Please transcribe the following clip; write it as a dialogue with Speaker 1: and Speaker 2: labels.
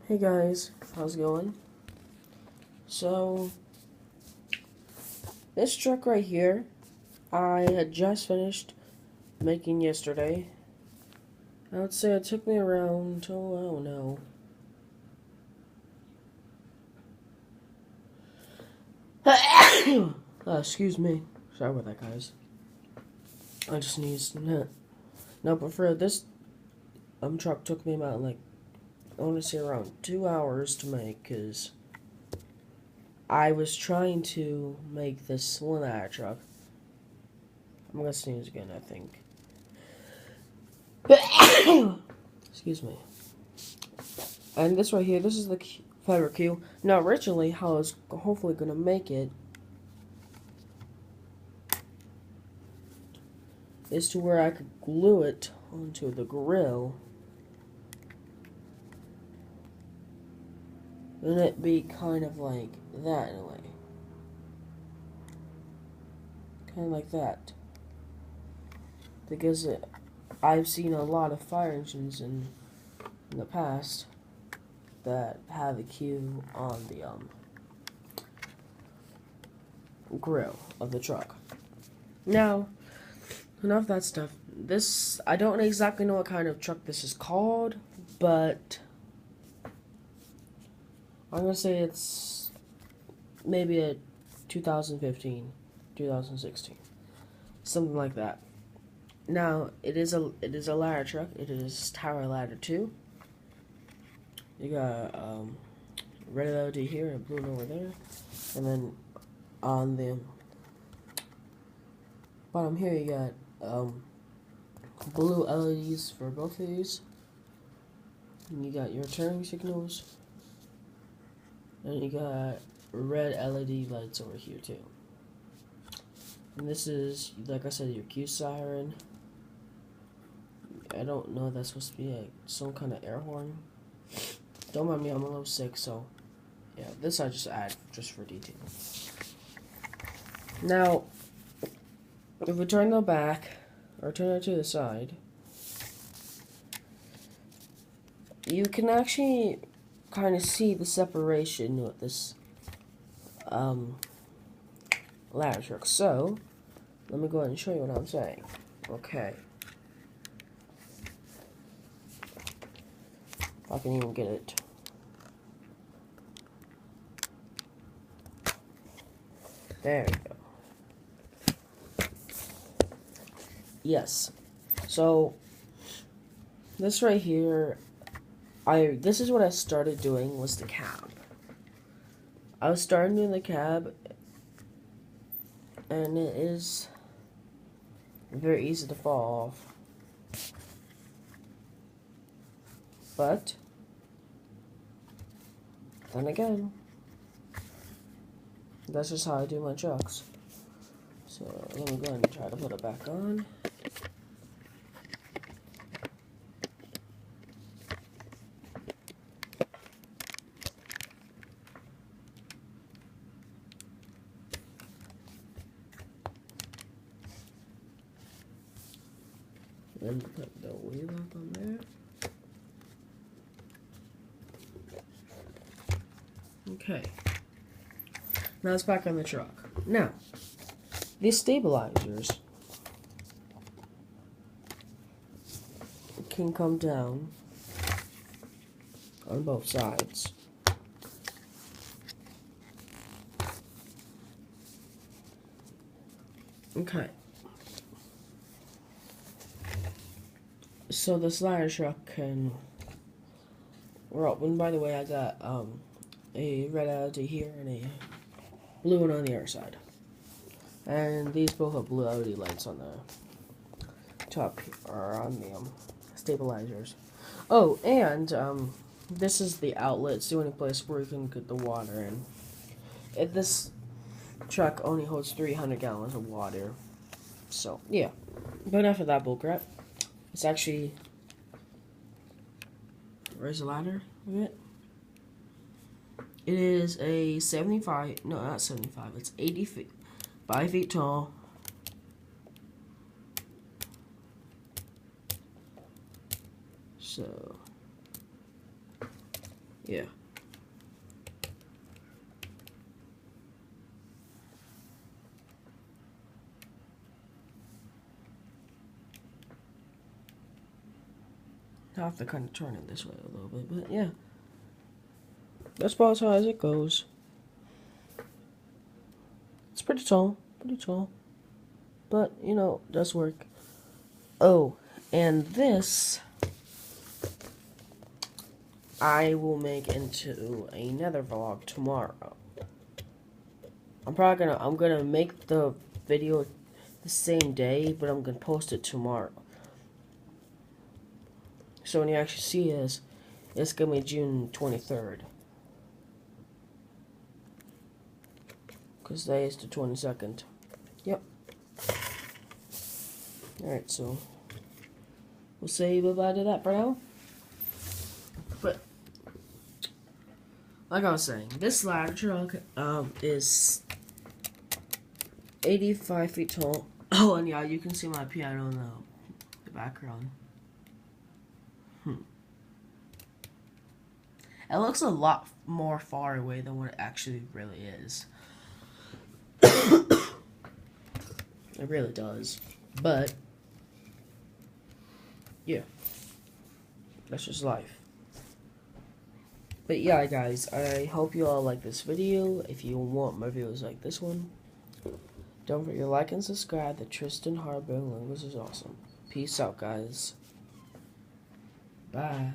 Speaker 1: Hey guys, how's it going? So, this truck right here, I had just finished making yesterday. I would say it took me around, I don't know. Excuse me. Sorry about that, guys. I just sneezed. No, but for this truck took me about, I want to say around 2 hours to make, because I was trying to make this one truck. I'm gonna sneeze again, I think. Excuse me. And this right here, this is the fiber cube. Now, originally, how I was hopefully going to make it is to where I could glue it onto the grill. And it be kind of like that in a way. Kind of like that. Because I've seen a lot of fire engines in the past that have a cube on the grill of the truck. Now, enough of that stuff. This, I don't exactly know what kind of truck this is called, but I'm going to say it's maybe a 2015, 2016, something like that. Now, it is a ladder truck. It is Tower Ladder 2. You got red LED here and blue over there. And then on the bottom here you got blue LEDs for both of these. And you got your turning signals. And you got red LED lights over here too. And this is, like I said, your Q siren. I don't know if that's supposed to be some kind of air horn. Don't mind me, I'm a little sick, so yeah, this I just add just for detail. Now, if we turn the back, or turn it to the side, you can actually kind of see the separation with this ladder truck. So, let me go ahead and show you what I'm saying. Okay. If I can even get it. There we go. Yes. So, this right here, this is what I started doing, was the cab. I was starting doing the cab, and it is very easy to fall off. But, then again, that's just how I do my trucks. So, let me go ahead and try to put it back on. Then put the wheel up on there. Okay. Now it's back on the truck. Now, these stabilizers can come down on both sides. Okay. So this ladder truck can roll. And by the way, I got a red LED here and a blue one on the other side. And these both have blue LED lights on the top, or on the stabilizers. Oh, and this is the outlet. It's the only place where you can get the water in. This truck only holds 300 gallons of water. So, yeah. But enough of that bullcrap. It's actually... Where's the ladder of it? It is a 75... No, not 75. It's 80 feet. 5 feet tall. So... Yeah. I have to kind of turn it this way a little bit, but yeah. That's about as high as it goes. It's pretty tall, but you know, does work. Oh, and this I will make into another vlog tomorrow. I'm gonna make the video the same day, but I'm gonna post it tomorrow. So when you actually see this, it's gonna be June 23rd. Because today is the 22nd. Yep. Alright, so we'll say bye-bye to that for now. But like I was saying, this ladder truck is 85 feet tall. Oh, and yeah, you can see my piano in the background. It looks a lot more far away than what it actually really is. It really does. But yeah, that's just life. But yeah, guys, I hope you all like this video. If you want more videos like this one, don't forget to like and subscribe. The Tristan Hardware Linguist is awesome. Peace out, guys. Bye.